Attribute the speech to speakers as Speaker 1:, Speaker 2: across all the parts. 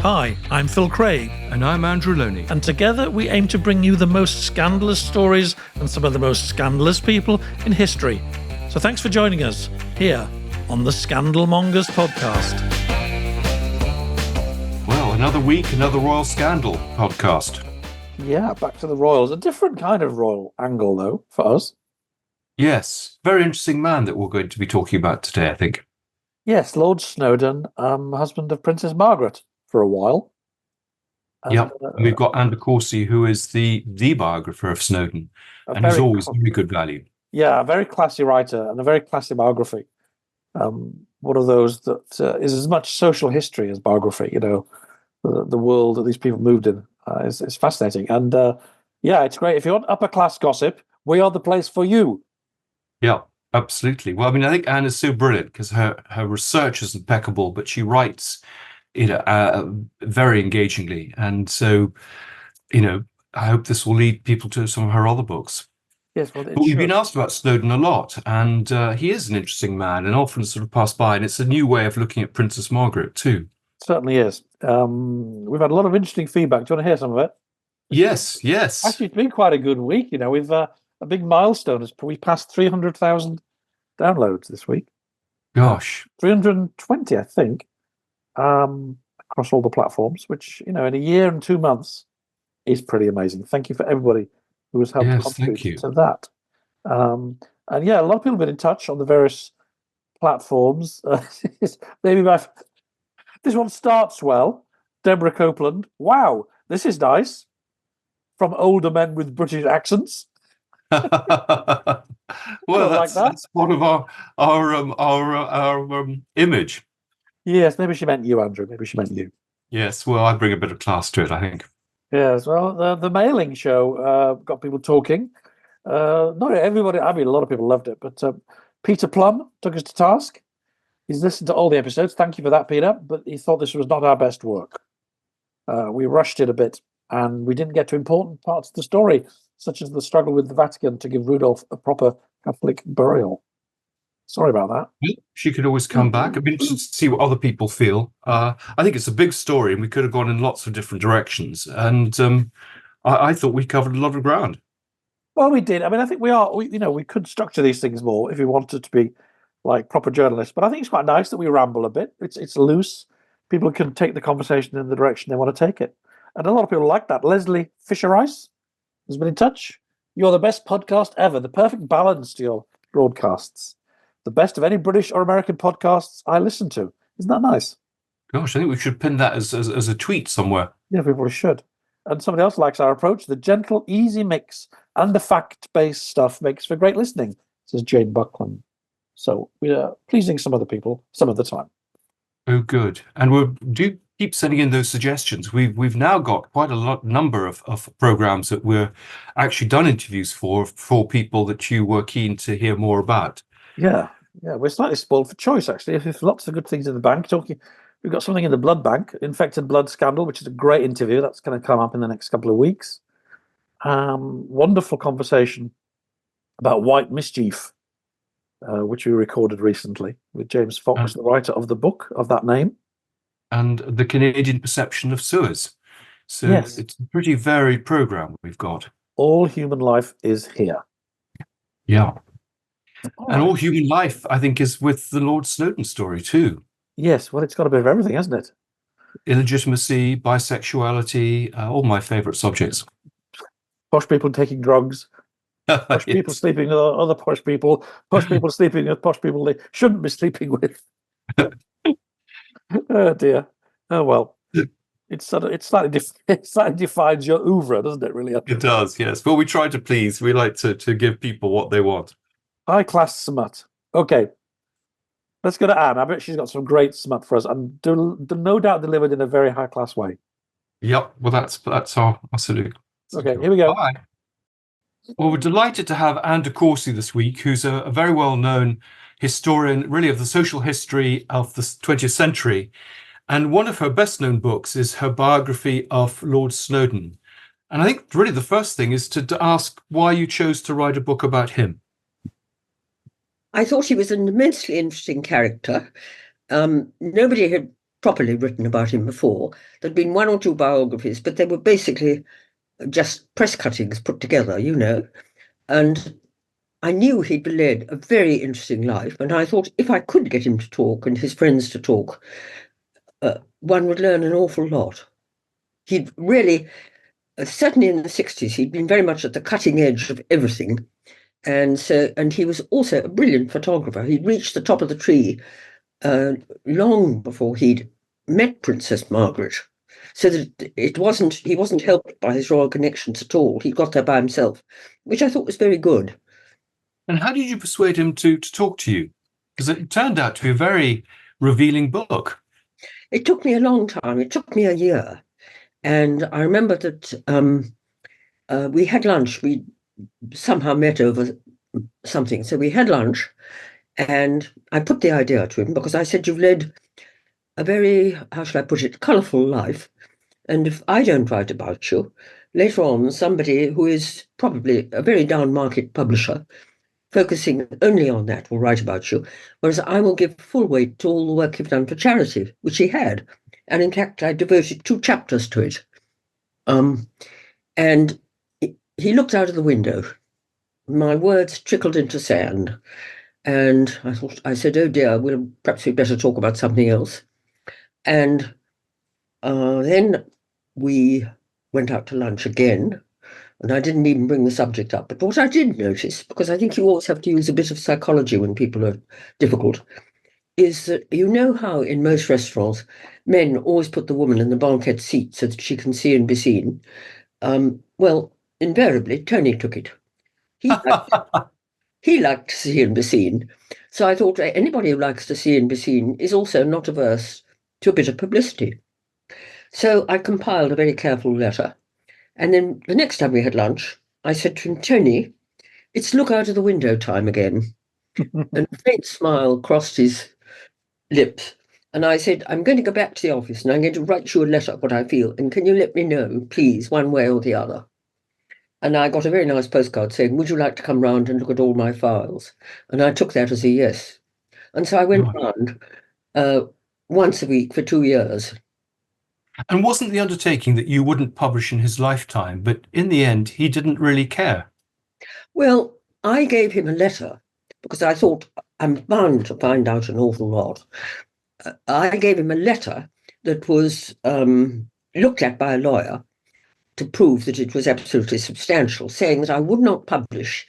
Speaker 1: Hi, I'm Phil Craig.
Speaker 2: And I'm Andrew Loney.
Speaker 1: And together we aim to bring you the most scandalous stories and some of the most scandalous people in history. So thanks for joining us here on the Scandal Mongers podcast.
Speaker 2: Well, another week, another royal scandal podcast.
Speaker 1: Yeah, back to the royals. A different kind of royal angle, though, for us.
Speaker 2: Yes, very interesting man that we're going to be talking about today, I think.
Speaker 1: Yes, Lord Snowdon, husband of Princess Margaret for a while.
Speaker 2: And we've got Anne de Courcy, who is the biographer of Snowdon, and he's always very good value.
Speaker 1: Yeah, a very classy writer and a very classy biography. One of those that is as much social history as biography. You know, the world that these people moved in is fascinating. And yeah, it's great. If you want upper class gossip, we are the place for you.
Speaker 2: Yeah, absolutely. Well, I mean, I think Anne is so brilliant because her research is impeccable, but she writes, very engagingly. And so, I hope this will lead people to some of her other books.
Speaker 1: Yes, well,
Speaker 2: but we've been asked about Snowdon a lot, and he is an interesting man and often sort of passed by, and it's a new way of looking at Princess Margaret too.
Speaker 1: It certainly is. We've had a lot of interesting feedback. Do you want to hear some of it?
Speaker 2: Yes.
Speaker 1: Actually, it's been quite a good week. You know, we've a big milestone. We passed 300,000 downloads this week.
Speaker 2: Gosh.
Speaker 1: 320, I think, across all the platforms, which, in a year and 2 months is pretty amazing. Thank you for everybody who has helped contribute to that. And yeah, a lot of people have been in touch on the various platforms. Maybe this one starts well. Deborah Copeland. Wow, this is nice. From older men with British accents.
Speaker 2: Well, that's part of our image.
Speaker 1: Yes, maybe she meant you, Andrew. Maybe she meant you.
Speaker 2: Yes, well, I bring a bit of class to it, I think.
Speaker 1: Yes, well, the mailing show got people talking. Not everybody, I mean, a lot of people loved it, but Peter Plum took us to task. He's listened to all the episodes. Thank you for that, Peter. But he thought this was not our best work. We rushed it a bit, and we didn't get to important parts of the story, such as the struggle with the Vatican to give Rudolph a proper Catholic burial. Sorry about that.
Speaker 2: She could always come back. I'd be interested to see what other people feel. I think it's a big story, and we could have gone in lots of different directions. And I thought we covered a lot of ground.
Speaker 1: Well, we did. I mean, I think we could structure these things more if we wanted to be like proper journalists. But I think it's quite nice that we ramble a bit. It's loose. People can take the conversation in the direction they want to take it. And a lot of people like that. Leslie Fisher-Rice has been in touch. You're the best podcast ever. The perfect balance to your broadcasts. The best of any British or American podcasts I listen to. Isn't that nice?
Speaker 2: Gosh, I think we should pin that as a tweet somewhere.
Speaker 1: Yeah, we probably should. And somebody else likes our approach. The gentle, easy mix and the fact-based stuff makes for great listening, says Jane Buckland. So we are pleasing some other people some of the time.
Speaker 2: Oh, good. And do keep sending in those suggestions. We've now got quite a number of programs that we're actually done interviews for people that you were keen to hear more about.
Speaker 1: Yeah, we're slightly spoiled for choice, actually. If lots of good things in the bank. We've got something in the blood bank, infected blood scandal, which is a great interview. That's going to come up in the next couple of weeks. Wonderful conversation about white mischief, which we recorded recently with James Fox, the writer of the book of that name.
Speaker 2: And the Canadian perception of sewers. So
Speaker 1: yes.
Speaker 2: It's a pretty varied program we've got.
Speaker 1: All human life is here.
Speaker 2: Yeah. All human life, I think, is with the Lord Snowdon story too.
Speaker 1: Yes, well, it's got a bit of everything, hasn't it?
Speaker 2: Illegitimacy, bisexuality, all my favourite subjects.
Speaker 1: Posh people taking drugs. Posh people sleeping with other posh people sleeping with posh people they shouldn't be sleeping with. Oh dear. Oh well. It slightly defines your oeuvre, doesn't it? Really.
Speaker 2: It does, yes. Well, we try to please. We like to give people what they want.
Speaker 1: High class smut. Okay. Let's go to Anne. I bet she's got some great smut for us, and no doubt delivered in a very high class way.
Speaker 2: Yep. Well, that's our absolute.
Speaker 1: Okay. Here we go.
Speaker 2: Bye. Well, we're delighted to have Anne de Courcy this week, who's a very well-known historian, really, of the social history of the 20th century. And one of her best-known books is her biography of Lord Snowdon. And I think really the first thing is to ask why you chose to write a book about him.
Speaker 3: I thought he was an immensely interesting character. Nobody had properly written about him before. There'd been one or two biographies, but they were basically just press cuttings put together, you know. And I knew he'd led a very interesting life, and I thought if I could get him to talk and his friends to talk, one would learn an awful lot. He'd really, certainly in the 60s, he'd been very much at the cutting edge of everything. And he was also a brilliant photographer. He'd reached the top of the tree long before he'd met Princess Margaret, so that he wasn't helped by his royal connections at all. He got there by himself, which I thought was very good.
Speaker 2: And how did you persuade him to talk to you? Because it turned out to be a very revealing book.
Speaker 3: It took me a long time. It took me a year. And I remember that we had lunch. We somehow met over something. So we had lunch, and I put the idea to him because I said, you've led a very, how shall I put it, colourful life. And if I don't write about you, later on, somebody who is probably a very down-market publisher, focusing only on that, will write about you, whereas I will give full weight to all the work you've done for charity, which he had. And in fact, I devoted 2 chapters to it. And he looked out of the window. My words trickled into sand. And I said, oh dear, perhaps we'd better talk about something else. And then we went out to lunch again, and I didn't even bring the subject up. But what I did notice, because I think you always have to use a bit of psychology when people are difficult, is that you know how in most restaurants, men always put the woman in the banquette seat so that she can see and be seen. Well, invariably, Tony took it. He liked to see and be seen. So I thought anybody who likes to see and be seen is also not averse to a bit of publicity. So I compiled a very careful letter. And then the next time we had lunch, I said to him, Tony, it's look out of the window time again. And a faint smile crossed his lips. And I said, I'm going to go back to the office and I'm going to write you a letter, what I feel. And can you let me know, please, one way or the other? And I got a very nice postcard saying, would you like to come round and look at all my files? And I took that as a yes. And so I went round once a week for 2 years.
Speaker 2: And wasn't the undertaking that you wouldn't publish in his lifetime, but in the end, he didn't really care?
Speaker 3: Well, I gave him a letter because I thought I'm bound to find out an awful lot. I gave him a letter that was looked at by a lawyer to prove that it was absolutely substantial, saying that I would not publish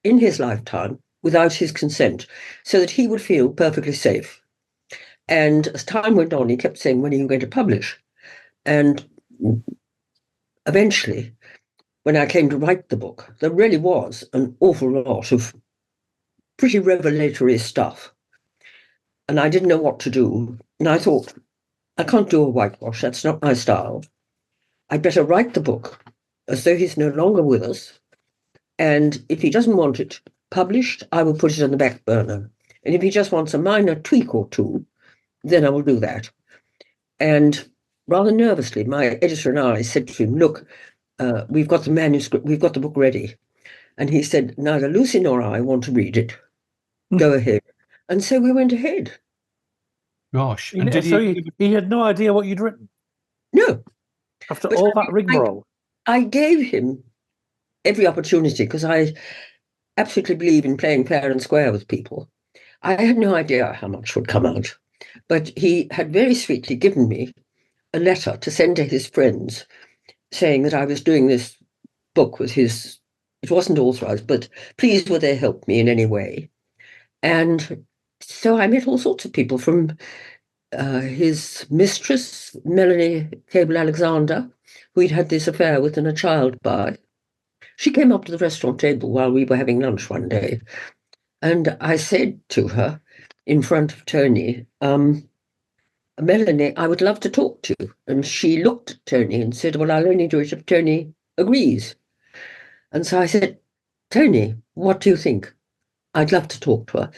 Speaker 3: in his lifetime without his consent, so that he would feel perfectly safe. And as time went on, he kept saying, when are you going to publish? And eventually, when I came to write the book, there really was an awful lot of pretty revelatory stuff. And I didn't know what to do. And I thought, I can't do a whitewash. That's not my style. I'd better write the book as though he's no longer with us. And if he doesn't want it published, I will put it on the back burner. And if he just wants a minor tweak or two, then I will do that. And rather nervously, my editor and I said to him, look, we've got the manuscript, we've got the book ready. And he said, neither Lucy nor I want to read it. Go ahead. And so we went ahead.
Speaker 2: Gosh.
Speaker 1: And did he had no idea what you'd written?
Speaker 3: No.
Speaker 1: After all that rigmarole?
Speaker 3: I gave him every opportunity because I absolutely believe in playing fair and square with people. I had no idea how much would come out, but he had very sweetly given me a letter to send to his friends saying that I was doing this book with his, it wasn't authorised, but please would they help me in any way. And so I met all sorts of people, from his mistress, Melanie Cable Alexander, who he'd had this affair with and a child by. She came up to the restaurant table while we were having lunch one day, and I said to her in front of Tony, Melanie, I would love to talk to you. And she looked at Tony and said, well, I'll only do it if Tony agrees. And so I said, Tony, what do you think? I'd love to talk to her.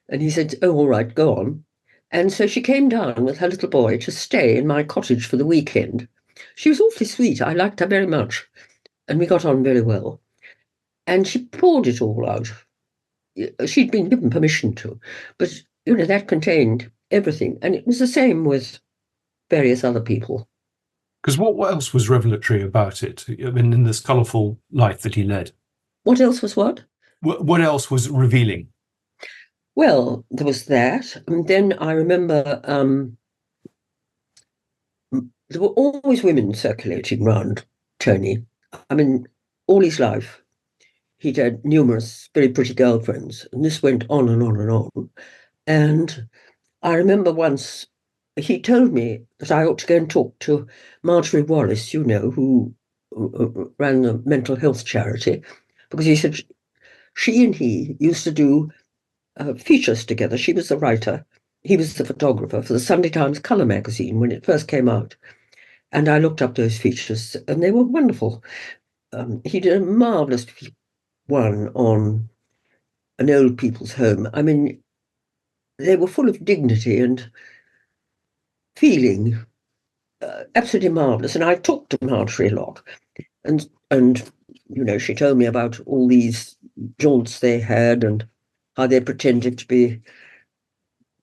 Speaker 3: And he said, oh, all right, go on. And so she came down with her little boy to stay in my cottage for the weekend. She was awfully sweet. I liked her very much. And we got on very well. And she poured it all out. She'd been given permission to. But, you know, that contained everything. And it was the same with various other people.
Speaker 2: Because what else was revelatory about it? I mean, in this colourful life that he led.
Speaker 3: What else was what?
Speaker 2: What else was revealing?
Speaker 3: Well, there was that. And then I remember there were always women circulating round Tony. I mean, all his life, he'd had numerous very pretty girlfriends, and this went on and on and on. And I remember once he told me that I ought to go and talk to Marjorie Wallace, you know, who ran the mental health charity, because he said she and he used to do features together. She was the writer, he was the photographer for the Sunday Times colour magazine when it first came out. And I looked up those features, and they were wonderful. He did a marvellous one on an old people's home. I mean, they were full of dignity and feeling, absolutely marvellous. And I talked to Marjorie a lot, and you know, she told me about all these jaunts they had and how they pretended to be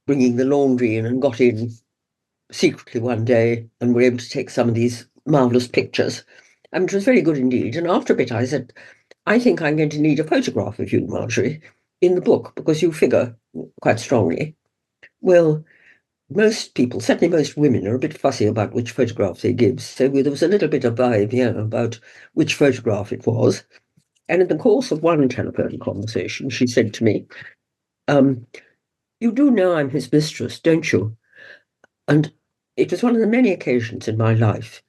Speaker 3: bringing the laundry in and got in secretly one day and were able to take some of these marvellous pictures. I mean, it was very good indeed. And after a bit, I said, I think I'm going to need a photograph of you, Marjorie, in the book, because you figure quite strongly. Well, most people, certainly most women, are a bit fussy about which photograph they give. So there was a little bit of vibe, about which photograph it was. And in the course of one telephone conversation, she said to me, you do know I'm his mistress, don't you? And it was one of the many occasions in my life,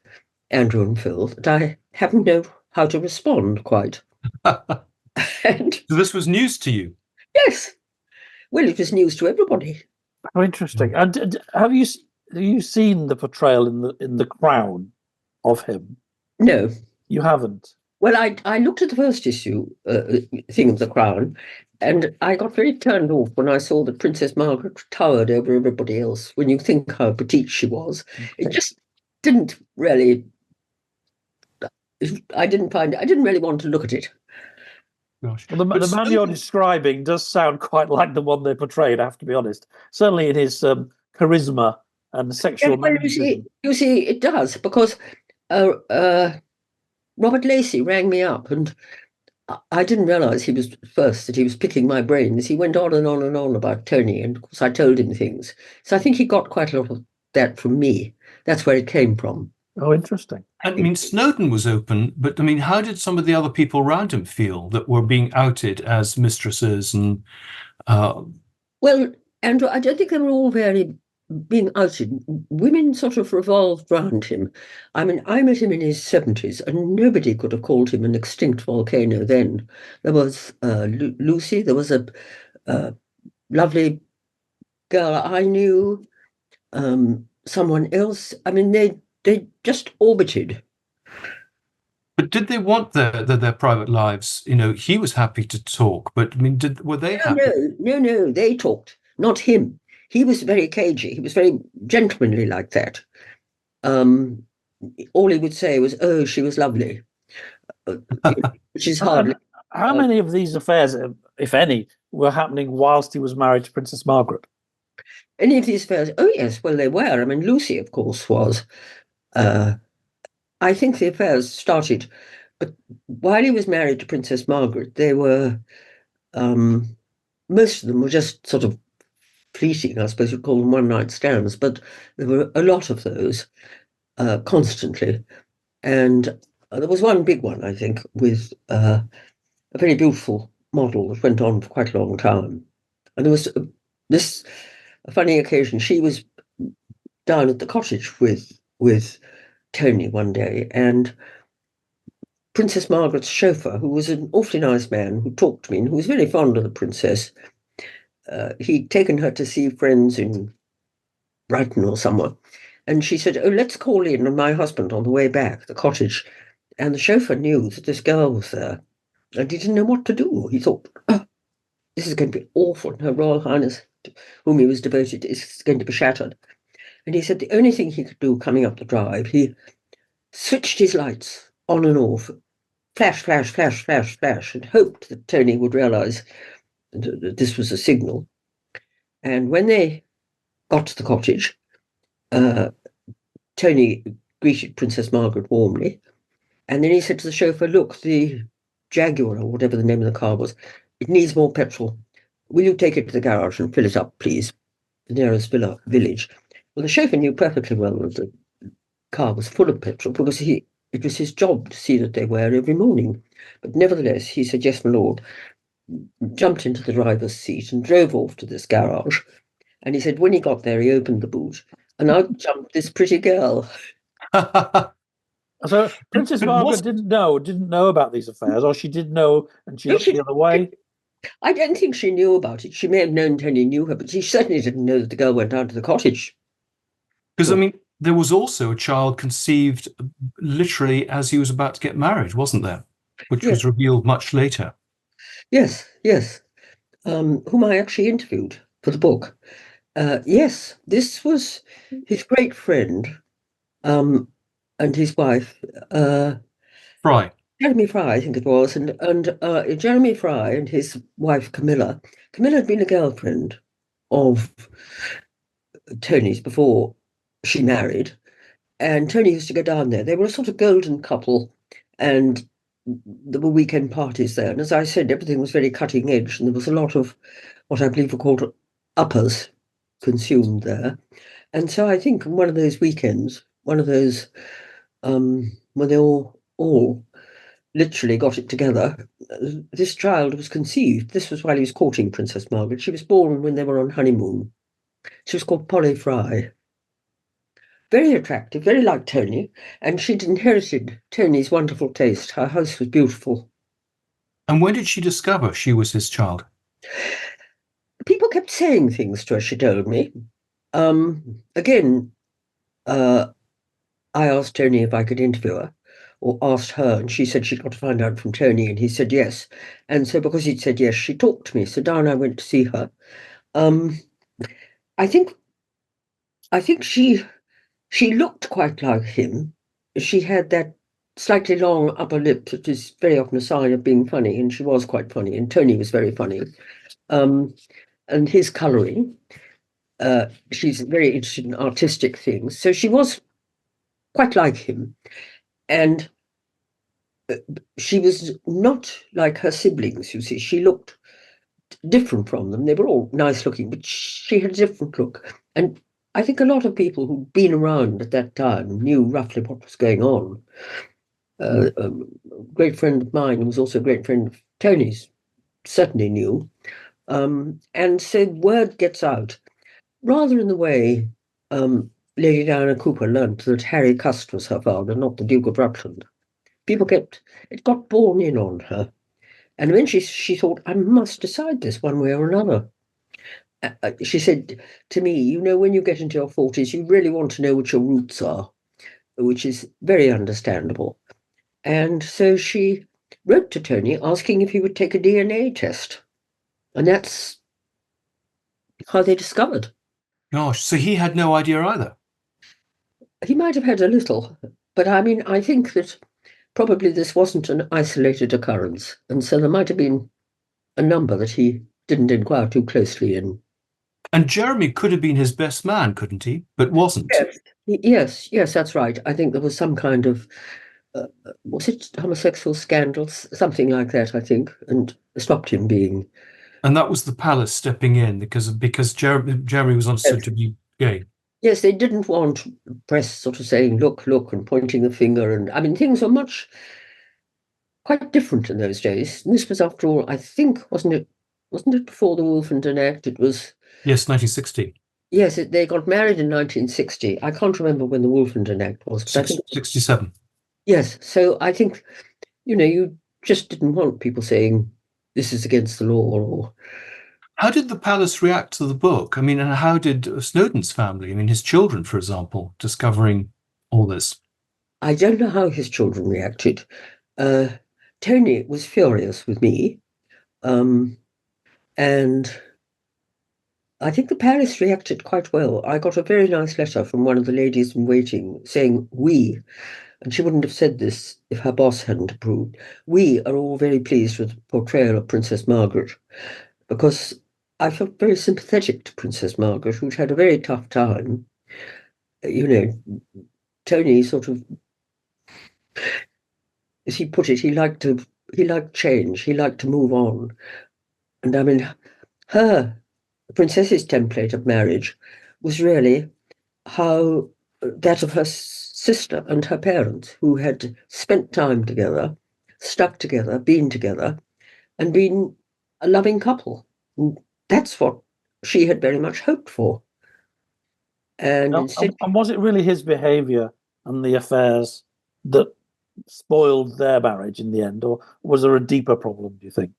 Speaker 3: Andrew and Phil, that I haven't known how to respond quite.
Speaker 2: And so this was news to you?
Speaker 3: Yes. Well, it was news to everybody.
Speaker 1: How interesting. And have you seen the portrayal in the Crown of him?
Speaker 3: No.
Speaker 1: You haven't?
Speaker 3: Well, I looked at the first issue thing of the Crown, and I got very turned off when I saw that Princess Margaret towered over everybody else. When you think how petite she was, it just didn't really. I didn't really want to look at it.
Speaker 1: Gosh. Well, the man you're describing does sound quite like the one they portrayed, I have to be honest. Certainly in his charisma and sexual magnetism.
Speaker 3: You see, it does, because Robert Lacey rang me up, and I didn't realise that he was picking my brains. He went on and on and on about Tony, and of course I told him things. So I think he got quite a lot of that from me. That's where it came from.
Speaker 1: Oh, interesting.
Speaker 2: I mean, Snowdon was open, but I mean, how did some of the other people around him feel that were being outed as mistresses? And
Speaker 3: well, Andrew, I don't think they were all very being outed. Women sort of revolved round him. I mean, I met him in his 70s, and nobody could have called him an extinct volcano then. There was Lucy, there was a lovely girl I knew, someone else. I mean, they just orbited.
Speaker 2: But did they want their private lives? You know, he was happy to talk, but I mean, were they happy?
Speaker 3: No, they talked, not him. He was very cagey. He was very gentlemanly like that. All he would say was, "Oh, she was lovely," which is hardly.
Speaker 1: How many of these affairs, if any, were happening whilst he was married to Princess Margaret?
Speaker 3: Any of these affairs? Oh, yes. Well, they were. I mean, Lucy, of course, was. I think the affairs started, but while he was married to Princess Margaret, they were. Most of them were just sort of fleeting, I suppose you'd call them one-night stands, but there were a lot of those constantly. And there was one big one, I think, with a very beautiful model that went on for quite a long time. And there was this funny occasion. She was down at the cottage with Tony one day, and Princess Margaret's chauffeur, who was an awfully nice man who talked to me and who was very fond of the princess, he'd taken her to see friends in Brighton or somewhere. And she said, "Oh, let's call in on my husband on the way back, the cottage." And the chauffeur knew that this girl was there, and he didn't know what to do. He thought, "Oh, this is going to be awful. And Her Royal Highness, whom he was devoted to, is going to be shattered." And he said the only thing he could do coming up the drive, he switched his lights on and off, flash, flash, flash, flash, flash, and hoped that Tony would realise that this was a signal. And when they got to the cottage, Tony greeted Princess Margaret warmly, and then he said to the chauffeur, "Look, the Jaguar, or whatever the name of the car was, it needs more petrol. Will you take it to the garage and fill it up, please? The nearest village." Well, the chauffeur knew perfectly well that the car was full of petrol because it was his job to see that they were every morning. But nevertheless, he said, "Yes, my lord," jumped into the driver's seat and drove off to this garage. And he said when he got there, he opened the boot, and out jumped this pretty girl.
Speaker 1: So Princess Margaret didn't know about these affairs, or she did know and she looked the other way?
Speaker 3: I don't think she knew about it. She may have known Tony knew her, but she certainly didn't know that the girl went down to the cottage.
Speaker 2: Because, I mean, there was also a child conceived literally as he was about to get married, wasn't there? Which was revealed much later.
Speaker 3: Yes. Whom I actually interviewed for the book. Yes, this was his great friend and his wife,
Speaker 2: Fry.
Speaker 3: Jeremy Fry, I think it was, and Jeremy Fry and his wife Camilla. Camilla had been a girlfriend of Tony's before she married, and Tony used to go down there. They were a sort of golden couple, and there were weekend parties there. And as I said, everything was very cutting edge, and there was a lot of what I believe were called uppers consumed there. And so I think one of those weekends, one of those when they all literally got it together, this child was conceived. This was while he was courting Princess Margaret. She was born when they were on honeymoon. She was called Polly Fry. Very attractive, very like Tony, and she'd inherited Tony's wonderful taste. Her house was beautiful.
Speaker 2: And when did she discover she was his child?
Speaker 3: People kept saying things to her, she told me. Again, I asked Tony if I could interview her, or asked her, and she said she'd got to find out from Tony, and he said yes. And so because he'd said yes, she talked to me. So down I went to see her. I think she looked quite like him. She had that slightly long upper lip that is very often a sign of being funny, and she was quite funny, and Tony was very funny. And his colouring, she's very interested in artistic things, so she was quite like him. And she was not like her siblings, you see. She looked different from them. They were all nice looking, but she had a different look. And I think a lot of people who'd been around at that time knew roughly what was going on. A great friend of mine, who was also a great friend of Tony's, certainly knew. And so word gets out, rather in the way Lady Diana Cooper learnt that Harry Cust was her father, not the Duke of Rutland. It got borne in on her. And when she thought, I must decide this one way or another. She said to me, when you get into your 40s, you really want to know what your roots are, which is very understandable. And so she wrote to Tony asking if he would take a DNA test. And that's how they discovered.
Speaker 2: Gosh, so he had no idea either.
Speaker 3: He might have had a little, but I mean, I think that probably this wasn't an isolated occurrence. And so there might have been a number that he didn't inquire too closely in.
Speaker 2: And Jeremy could have been his best man, couldn't he? But wasn't.
Speaker 3: Yes, that's right. I think there was some kind of, was it homosexual scandals? Something like that, I think, and stopped him being.
Speaker 2: And that was the palace stepping in because Jeremy was understood to be gay.
Speaker 3: Yes, they didn't want press sort of saying, look, and pointing the finger. And I mean, things were quite different in those days. And this was, after all, I think, wasn't it before the Wolfenden Act? It was.
Speaker 2: Yes, 1960.
Speaker 3: Yes, they got married in 1960. I can't remember when the Wolfenden Act was. But I think
Speaker 2: 67.
Speaker 3: Yes, so I think, you just didn't want people saying this is against the law. Or
Speaker 2: how did the palace react to the book? I mean, and how did Snowdon's family, his children, for example, discovering all this?
Speaker 3: I don't know how his children reacted. Tony was furious with me. And I think the palace reacted quite well. I got a very nice letter from one of the ladies in waiting saying, we, and she wouldn't have said this if her boss hadn't approved, we are all very pleased with the portrayal of Princess Margaret, because I felt very sympathetic to Princess Margaret, who'd had a very tough time, Tony sort of, as he put it, he liked change, he liked to move on. And I mean, the princess's template of marriage was really how that of her sister and her parents, who had spent time together, stuck together, been together, and been a loving couple. And that's what she had very much hoped for. And instead,
Speaker 1: and was it really his behaviour and the affairs that spoiled their marriage in the end, or was there a deeper problem, do you think?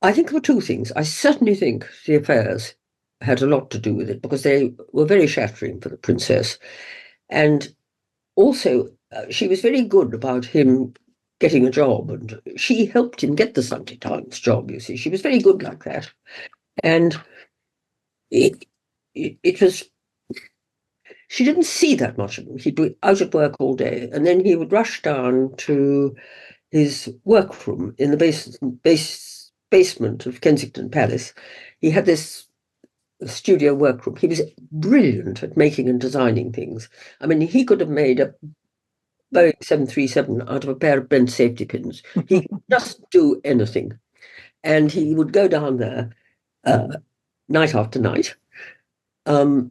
Speaker 3: I think there were two things. I certainly think the affairs had a lot to do with it, because they were very shattering for the princess. And also, she was very good about him getting a job, and she helped him get the Sunday Times job, you see. She was very good like that. And it was, she didn't see that much of him. He'd be out at work all day, and then he would rush down to his workroom in the basement of Kensington Palace. He had this studio workroom. He was brilliant at making and designing things. I mean, he could have made a Boeing 737 out of a pair of bent safety pins. He could just do anything. And he would go down there night after night, and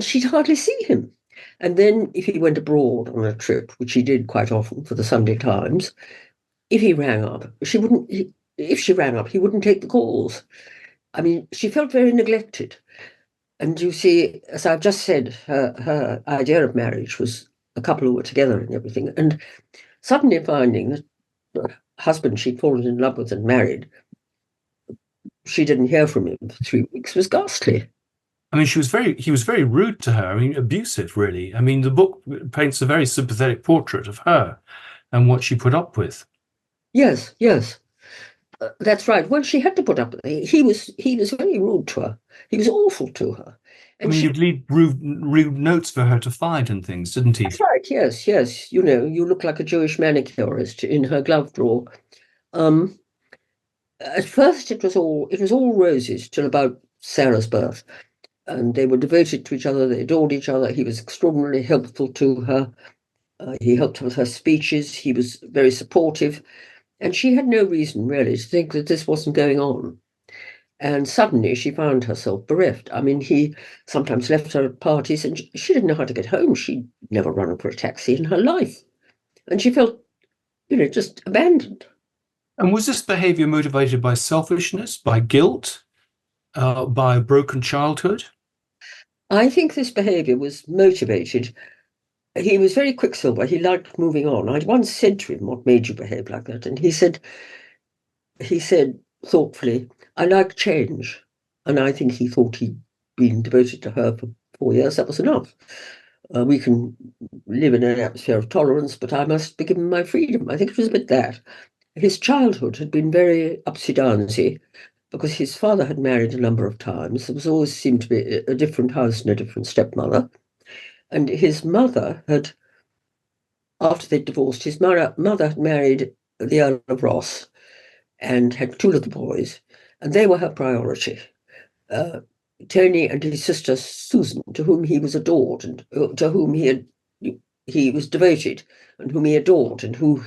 Speaker 3: she'd hardly see him. And then if he went abroad on a trip, which he did quite often for the Sunday Times, if he rang up, if she rang up, he wouldn't take the calls. I mean, she felt very neglected. And you see, as I've just said, her idea of marriage was a couple who were together and everything. And suddenly finding that the husband she'd fallen in love with and married, she didn't hear from him for 3 weeks, was ghastly.
Speaker 2: I mean, he was very rude to her. I mean, abusive, really. I mean, the book paints a very sympathetic portrait of her and what she put up with.
Speaker 3: Yes, yes. That's right. Well, she had to put up with it. He was very rude to her. He was awful to her.
Speaker 2: And I mean, you'd leave rude notes for her to find and things, didn't he?
Speaker 3: That's right. Yes, yes. You know, you look like a Jewish manicurist in her glove drawer. At first, it was all roses till about Sarah's birth, and they were devoted to each other. They adored each other. He was extraordinarily helpful to her. He helped her with her speeches. He was very supportive. And she had no reason, really, to think that this wasn't going on. And suddenly she found herself bereft. I mean, he sometimes left her at parties, and she didn't know how to get home. She'd never run for a taxi in her life. And she felt, just abandoned.
Speaker 2: And was this behavior motivated by selfishness, by guilt, by a broken childhood?
Speaker 3: I think this behavior was motivated. He was very quicksilver. He liked moving on. I'd once said to him, "What made you behave like that?" And he said thoughtfully, "I like change." And I think he thought he'd been devoted to her for 4 years. That was enough. We can live in an atmosphere of tolerance, but I must be given my freedom. I think it was a bit that. His childhood had been very upsy-downsy, because his father had married a number of times. There was always seemed to be a different house and a different stepmother. And his mother had, after they'd divorced, his mother had married the Earl of Ross and had 2 little boys, and they were her priority. Tony and his sister Susan, to whom he was adored, and to whom he was devoted, and whom he adored, and who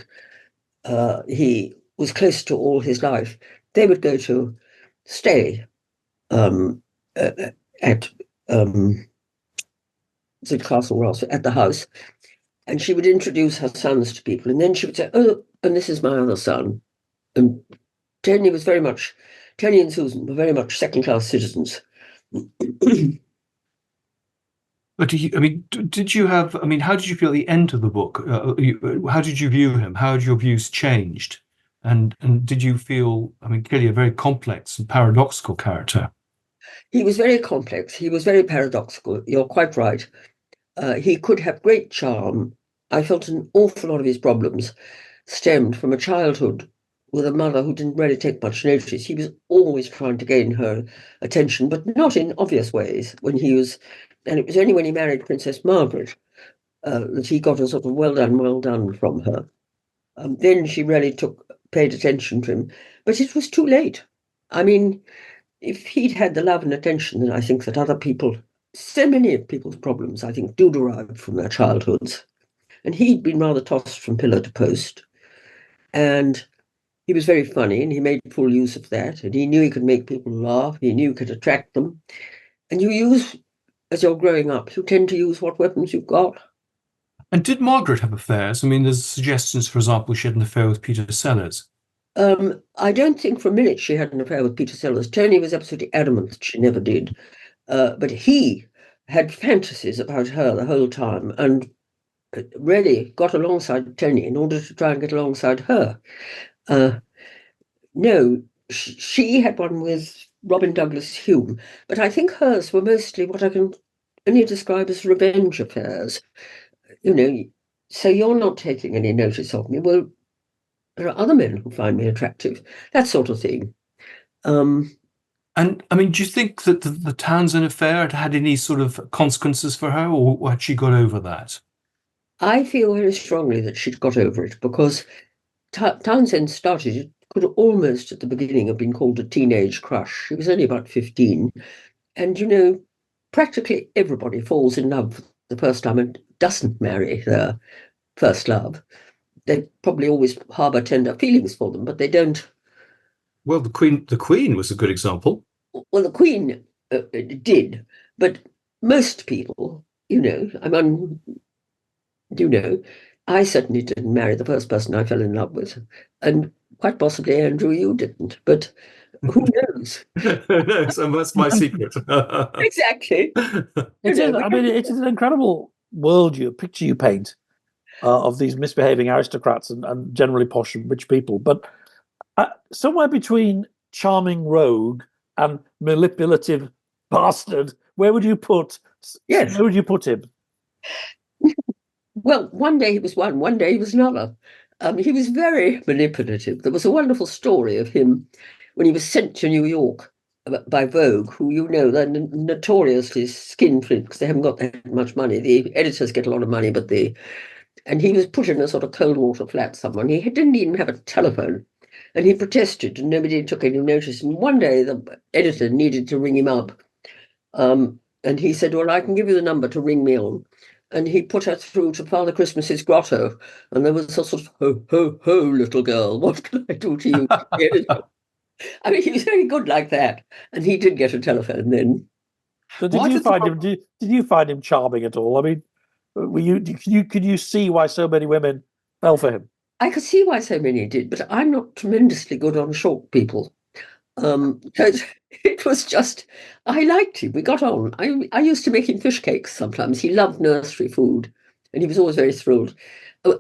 Speaker 3: he was close to all his life, they would go to stay at Castle Ross, at the house, and she would introduce her sons to people, and then she would say, "Oh, and this is my other son." And Tony and Susan were very much second-class citizens.
Speaker 2: But did you have? I mean, how did you feel at the end of the book? How did you view him? How had your views changed? And did you feel? I mean, clearly a very complex and paradoxical character.
Speaker 3: He was very complex. He was very paradoxical. You're quite right. He could have great charm. I felt an awful lot of his problems stemmed from a childhood with a mother who didn't really take much notice. He was always trying to gain her attention, but not in obvious ways. And it was only when he married Princess Margaret that he got a sort of well done from her. Then she really paid attention to him, but it was too late. I mean, if he'd had the love and attention that I think that other people so many of people's problems, I think, do derive from their childhoods. And he'd been rather tossed from pillar to post. And he was very funny, and he made full use of that. And he knew he could make people laugh. He knew he could attract them. And as you're growing up, you tend to use what weapons you've got.
Speaker 2: And did Margaret have affairs? I mean, there's suggestions, for example, she had an affair with Peter Sellers.
Speaker 3: I don't think for a minute she had an affair with Peter Sellers. Tony was absolutely adamant that she never did. But he had fantasies about her the whole time and really got alongside Tony in order to try and get alongside her. No, she had one with Robin Douglas Hume, but I think hers were mostly what I can only describe as revenge affairs. So you're not taking any notice of me. Well, there are other men who find me attractive, that sort of thing.
Speaker 2: And I mean, do you think that the Townsend affair had any sort of consequences for her, or had she got over that?
Speaker 3: I feel very strongly that she'd got over it, because Townsend it could almost at the beginning have been called a teenage crush. She was only about 15. And, practically everybody falls in love the first time and doesn't marry their first love. They probably always harbour tender feelings for them, but they don't.
Speaker 2: Well, the Queen was a good example.
Speaker 3: Well, the Queen did, but most people, I certainly didn't marry the first person I fell in love with, and quite possibly, Andrew, you didn't, but who knows?
Speaker 2: No, so that's my secret.
Speaker 3: Exactly.
Speaker 1: It's an incredible world picture you paint of these misbehaving aristocrats and generally posh and rich people, but somewhere between charming rogue and manipulative bastard, where would you put?
Speaker 3: Yes.
Speaker 1: Where would you put him?
Speaker 3: Well, one day he was one day he was another. He was very manipulative. There was a wonderful story of him when he was sent to New York by Vogue, who, they're notoriously skinflint because they haven't got that much money. The editors get a lot of money, and he was put in a sort of cold water flat somewhere. He didn't even have a telephone, and he protested, and nobody took any notice. And one day the editor needed to ring him up, and he said, "Well, I can give you the number to ring me on." And he put her through to Father Christmas's grotto, and there was a sort of ho, ho, ho, little girl, what can I do to you? I mean, he was very good like that, and he did get a telephone then.
Speaker 1: So did you find him charming at all? I mean, could you see why so many women fell for him?
Speaker 3: I could see why so many did, but I'm not tremendously good on short people. It was just, I liked him. We got on. I used to make him fish cakes sometimes. He loved nursery food, and he was always very thrilled.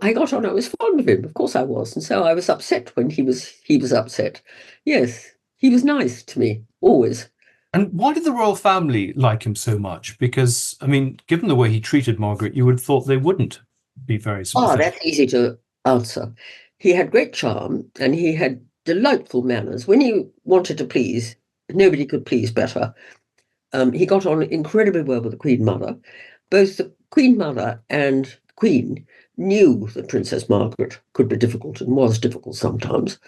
Speaker 3: I got on. I was fond of him. Of course I was. And so I was upset when he was upset. Yes, he was nice to me, always.
Speaker 2: And why did the royal family like him so much? Because, I mean, given the way he treated Margaret, you would have thought they wouldn't be very sympathetic.
Speaker 3: That's easy to answer. He had great charm, and he had delightful manners. When he wanted to please, nobody could please better. He got on incredibly well with the Queen Mother. Both the Queen Mother and the Queen knew that Princess Margaret could be difficult and was difficult sometimes.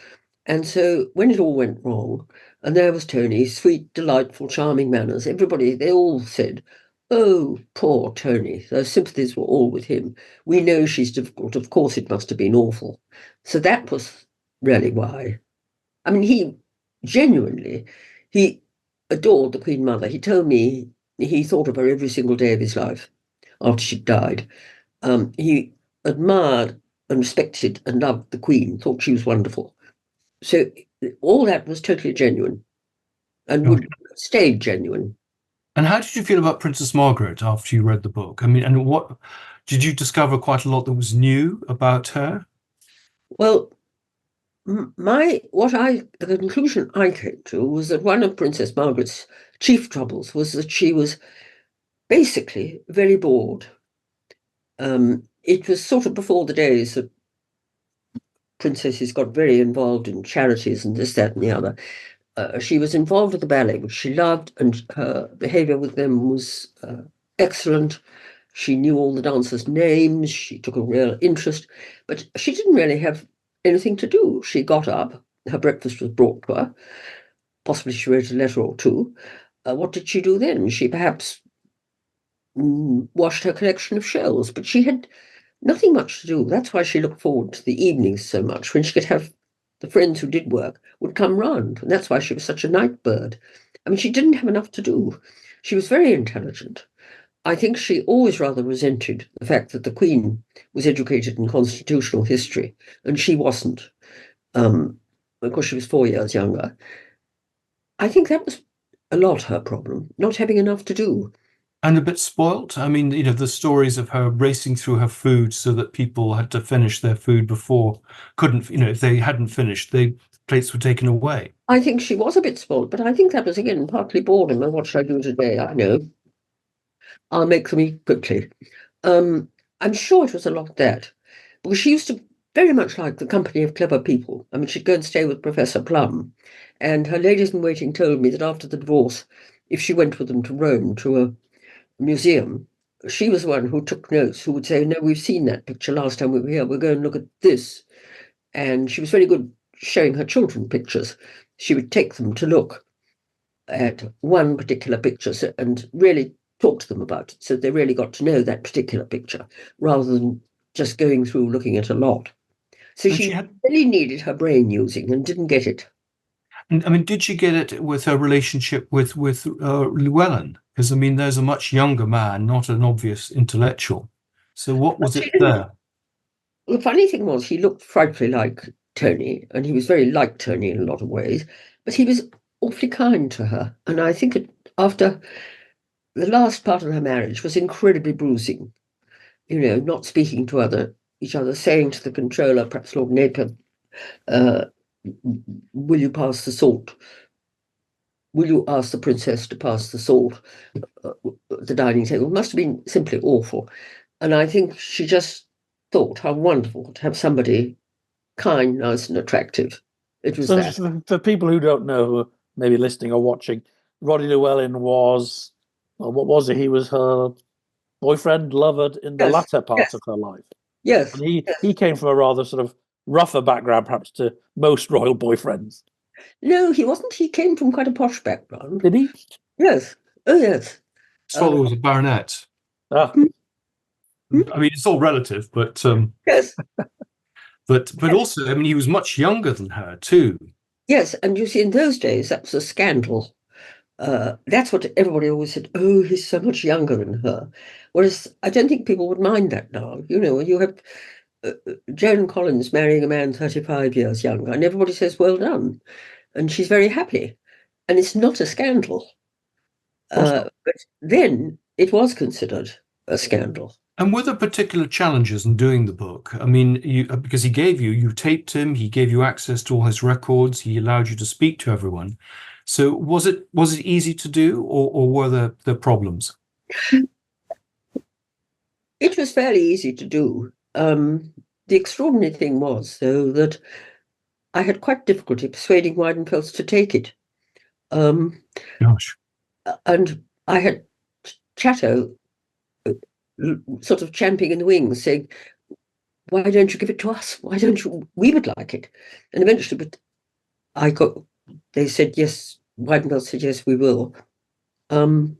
Speaker 3: And so when it all went wrong, and there was Tony, sweet, delightful, charming manners, they all said, "Oh, poor Tony." Their sympathies were all with him. "We know she's difficult. Of course it must have been awful." So that was really why. I mean, he adored the Queen Mother. He told me he thought of her every single day of his life after she died. He admired and respected and loved the Queen, thought she was wonderful. So all that was totally genuine and would stay genuine.
Speaker 2: And how did you feel about Princess Margaret after you read the book? I mean, and what did you discover quite a lot that was new about her?
Speaker 3: Well, the conclusion I came to was that one of Princess Margaret's chief troubles was that she was basically very bored. It was sort of before the days that princesses got very involved in charities and this, that, and the other. She was involved with the ballet, which she loved, and her behavior with them was excellent. She knew all the dancers' names. She took a real interest, but she didn't really have anything to do. She got up, her breakfast was brought to her. Possibly she wrote a letter or two. What did she do then? She perhaps washed her collection of shells, but she had nothing much to do. That's why she looked forward to the evenings so much, when she could have the friends who did work would come round. And that's why she was such a night bird. I mean, she didn't have enough to do. She was very intelligent. I think she always rather resented the fact that the Queen was educated in constitutional history and she wasn't. Of course, she was 4 years younger. I think that was a lot her problem, not having enough to do.
Speaker 2: And a bit spoilt. I mean, the stories of her racing through her food so that people had to finish their food before, couldn't, if they hadn't finished, the plates were taken away.
Speaker 3: I think she was a bit spoilt, but I think that was, again, partly boredom. And what should I do today? I know. I'll make them eat quickly. I'm sure it was a lot of that, because she used to very much like the company of clever people. I mean, she'd go and stay with Professor Plum, and her ladies-in-waiting told me that after the divorce, if she went with them to Rome to a museum, she was the one who took notes, who would say, no, we've seen that picture last time we were here, we'll go and look at this. And she was very good showing her children pictures. She would take them to look at one particular picture and really talk to them about it, so they really got to know that particular picture, rather than just going through looking at a lot. So she really needed her brain using and didn't get it.
Speaker 2: And I mean, did she get it with her relationship with Llewellyn? Because, I mean, there's a much younger man, not an obvious intellectual. So what was it there?
Speaker 3: The funny thing was, he looked frightfully like Tony, and he was very like Tony in a lot of ways, but he was awfully kind to her. And I think after the last part of her marriage was incredibly bruising, not speaking to each other, saying to the controller, perhaps Lord Napier, will you pass the salt? Will you ask the princess to pass the salt at the dining table? It must have been simply awful. And I think she just thought how wonderful to have somebody kind, nice, and attractive. It was that.
Speaker 1: For people who don't know, who are maybe listening or watching, Roddy Llewellyn was, well, what was it? He was her boyfriend, lover in the latter part of her life.
Speaker 3: Yes.
Speaker 1: And he came from a rather sort of rougher background, perhaps, to most royal boyfriends.
Speaker 3: No, he wasn't. He came from quite a posh background.
Speaker 1: Did he?
Speaker 3: Yes. Oh, yes.
Speaker 2: His father was a baronet.
Speaker 1: I
Speaker 2: mean, it's all relative, but
Speaker 3: yes.
Speaker 2: But also, I mean, he was much younger than her too.
Speaker 3: Yes, and you see, in those days, that was a scandal. That's what everybody always said. Oh, he's so much younger than her. Whereas I don't think people would mind that now. You have Joan Collins marrying a man 35 years younger, and everybody says, well done. And she's very happy. And it's not a scandal. But then it was considered a scandal.
Speaker 2: And were there particular challenges in doing the book? I mean, because you taped him, he gave you access to all his records, he allowed you to speak to everyone. So was it easy to do, or were there problems?
Speaker 3: It was fairly easy to do. The extraordinary thing was, though, that I had quite difficulty persuading Weidenfels to take it.
Speaker 2: Gosh.
Speaker 3: And I had Chatto sort of champing in the wings, saying, why don't you give it to us? Why don't you? We would like it. And eventually, they said, yes, Weidenfels said, yes, we will. And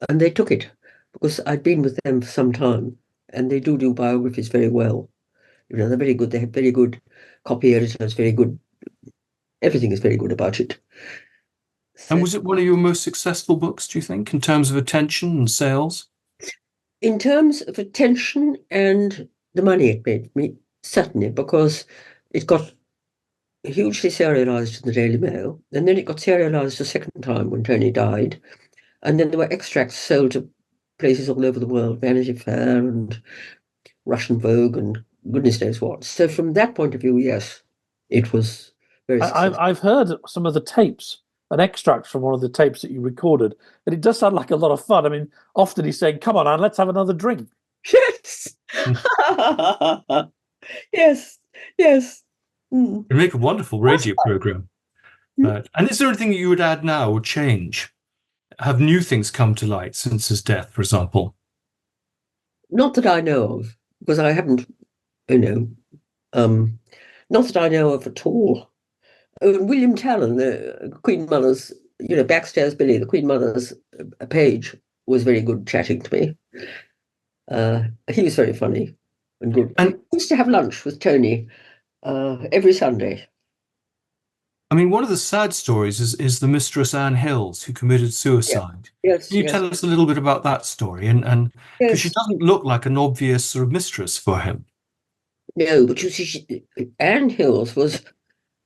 Speaker 3: they took it, because I'd been with them for some time, and they do biographies very well. They're very good. They have very good copy editors, very good. Everything is very good about it.
Speaker 2: So, and was it one of your most successful books, do you think, in terms of attention and sales?
Speaker 3: In terms of attention and the money it made me, certainly, because it got hugely serialised in the Daily Mail, and then it got serialised a second time when Tony died, and then there were extracts sold to places all over the world, Vanity Fair and Russian Vogue and goodness knows what. So from that point of view, yes, it was very successful.
Speaker 1: I've heard some of the tapes, an extract from one of the tapes that you recorded, and it does sound like a lot of fun. I mean, often he's saying, come on, Anne, let's have another drink.
Speaker 3: Yes. Yes. Yes.
Speaker 2: You make a wonderful radio program. And is there anything that you would add now or change? Have new things come to light since his death, for example?
Speaker 3: Not that I know of, because I haven't, not that I know of at all. William Talon, the Queen Mother's, Backstairs Billy, the Queen Mother's page, was very good chatting to me. He was very funny and good. And I used to have lunch with Tony every Sunday.
Speaker 2: I mean, one of the sad stories is the Mistress Anne Hills, who committed suicide.
Speaker 3: Yes.
Speaker 2: Can you tell us a little bit about that story? And because she doesn't look like an obvious sort of mistress for him.
Speaker 3: No, but you see, Anne Hills was,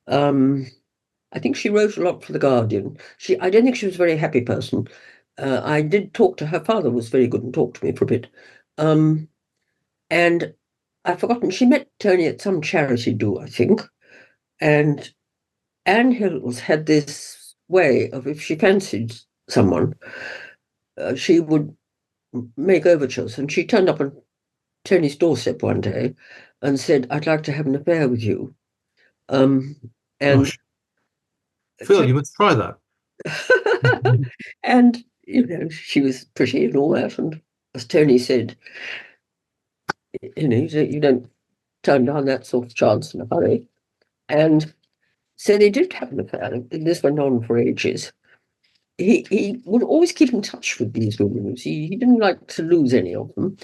Speaker 3: I think she wrote a lot for The Guardian. I don't think she was a very happy person. I did talk to her father, was very good and talked to me for a bit. And I've forgotten, she met Tony at some charity do, I think. And Anne Hills had this way of, if she fancied someone, she would make overtures. And she turned up on Tony's doorstep one day and said, "I'd like to have an affair with you." And
Speaker 2: Gosh. Phil, you must try that.
Speaker 3: And, she was pretty and all that. And as Tony said, you don't turn down that sort of chance in a hurry. And so they did have an affair. And this went on for ages. He would always keep in touch with these women. He didn't like to lose any of them.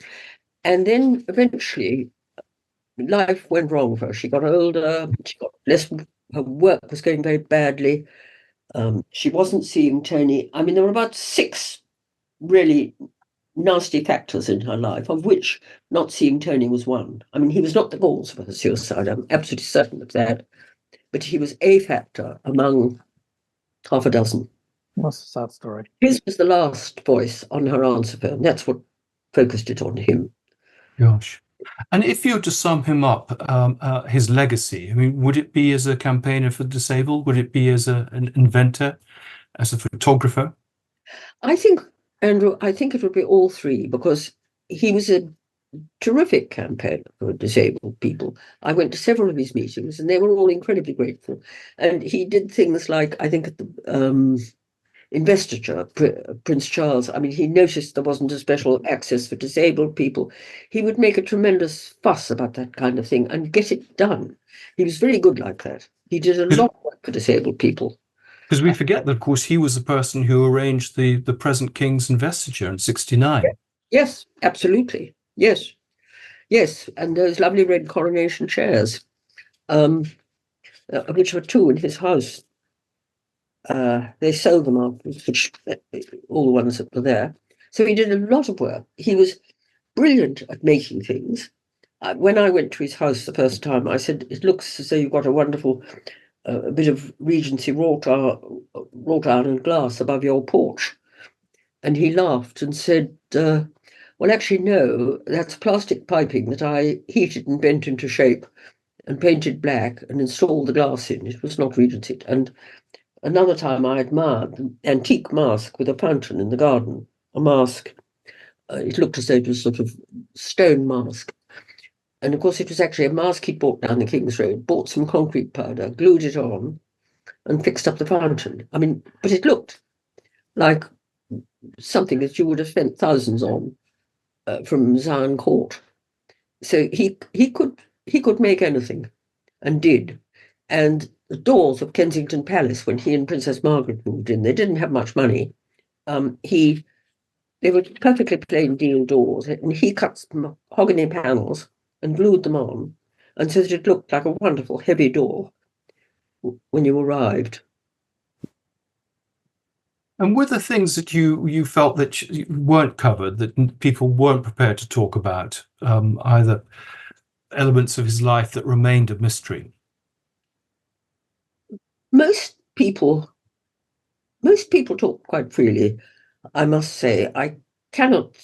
Speaker 3: And then eventually life went wrong for her. She got older, she got less, her work was going very badly. She wasn't seeing Tony. I mean, there were about 6 really nasty factors in her life, of which not seeing Tony was one. I mean, he was not the cause of her suicide. I'm absolutely certain of that. But he was a factor among half a dozen.
Speaker 1: That's a sad story.
Speaker 3: His was the last voice on her answer phone. That's what focused it on him.
Speaker 2: Gosh. And if you were to sum him up, his legacy, I mean, would it be as a campaigner for the disabled? Would it be as an inventor, as a photographer?
Speaker 3: I think, Andrew, it would be all three, because he was a terrific campaigner for disabled people. I went to several of his meetings and they were all incredibly grateful. And he did things like, I think at the investiture, Prince Charles, I mean, he noticed there wasn't a special access for disabled people. He would make a tremendous fuss about that kind of thing and get it done. He was very good like that. He did a lot of work for disabled people.
Speaker 2: Because we forget that, of course, he was the person who arranged the present King's investiture in 1969.
Speaker 3: Yes, absolutely. Yes. And those lovely red coronation chairs, which were 2 in his house. They sold them off, all the ones that were there. So he did a lot of work. He was brilliant at making things. When I went to his house the first time, I said, "It looks as though you've got a wonderful bit of Regency wrought iron glass above your porch." And he laughed and said, "Well, actually, no, that's plastic piping that I heated and bent into shape and painted black and installed the glass in. It was not Regency." And another time I admired an antique mask with a fountain in the garden, a mask. It looked as though it was sort of stone mask. And of course, it was actually a mask he bought down the King's Road, bought some concrete powder, glued it on, and fixed up the fountain. I mean, but it looked like something that you would have spent thousands on from Zion Court. So he could make anything, and did. And the doors of Kensington Palace, when he and Princess Margaret moved in, they didn't have much money. They were perfectly plain deal doors, and he cut mahogany panels and glued them on, and so that it looked like a wonderful heavy door when you arrived.
Speaker 2: And were there things that you felt that weren't covered, that people weren't prepared to talk about, either elements of his life that remained a mystery?
Speaker 3: Most people talk quite freely, I must say. I cannot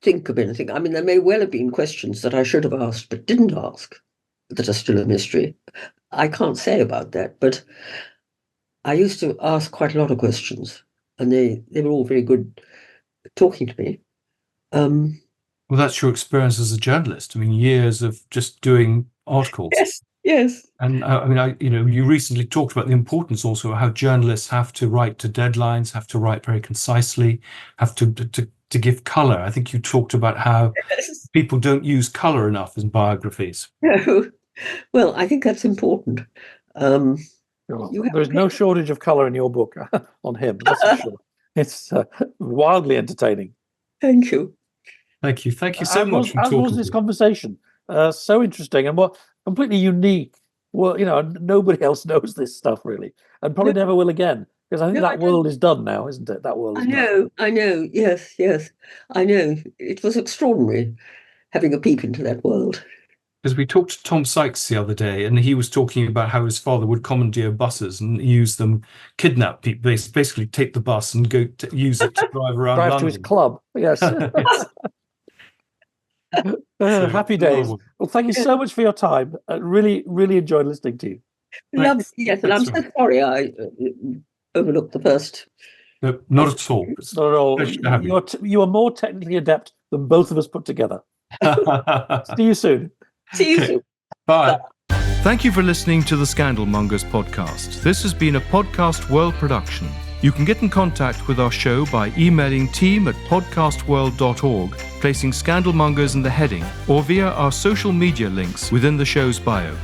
Speaker 3: think of anything. I mean, there may well have been questions that I should have asked but didn't ask that are still a mystery. I can't say about that, but I used to ask quite a lot of questions, and they were all very good talking to me.
Speaker 2: Well, that's your experience as a journalist. I mean, years of just doing articles.
Speaker 3: Yes.
Speaker 2: And I mean, you recently talked about the importance also of how journalists have to write to deadlines, have to write very concisely, have to give colour. I think you talked about how people don't use colour enough in biographies.
Speaker 3: No. Well, I think that's important.
Speaker 1: There's no shortage of colour in your book on him, that's for sure. It's wildly entertaining.
Speaker 3: Thank you.
Speaker 2: Thank you. Thank you so much for talking.
Speaker 1: As was this conversation. So interesting and what completely unique. Well, nobody else knows this stuff really, and probably never will again, because I think that world is done now, isn't it? That world is done.
Speaker 3: I know. Yes. I know. It was extraordinary having a peep into that world.
Speaker 2: Because we talked to Tom Sykes the other day, and he was talking about how his father would commandeer buses and use them, kidnap people, basically take the bus and go to use it to drive around
Speaker 1: Drive
Speaker 2: London.
Speaker 1: To his club. Yes.
Speaker 2: Yes.
Speaker 1: Happy days. Well, thank you so much for your time. Really, really enjoyed listening to you.
Speaker 3: Yes, and I'm so sorry I overlooked the first.
Speaker 2: No, not at all.
Speaker 1: Not at all. You are more technically adept than both of us put together. See you soon.
Speaker 3: See you soon.
Speaker 2: Bye.
Speaker 4: Thank you for listening to the Scandal Mongers podcast. This has been a Podcast World production. You can get in contact with our show by emailing team@podcastworld.org, placing Scandal Mongers in the heading, or via our social media links within the show's bio.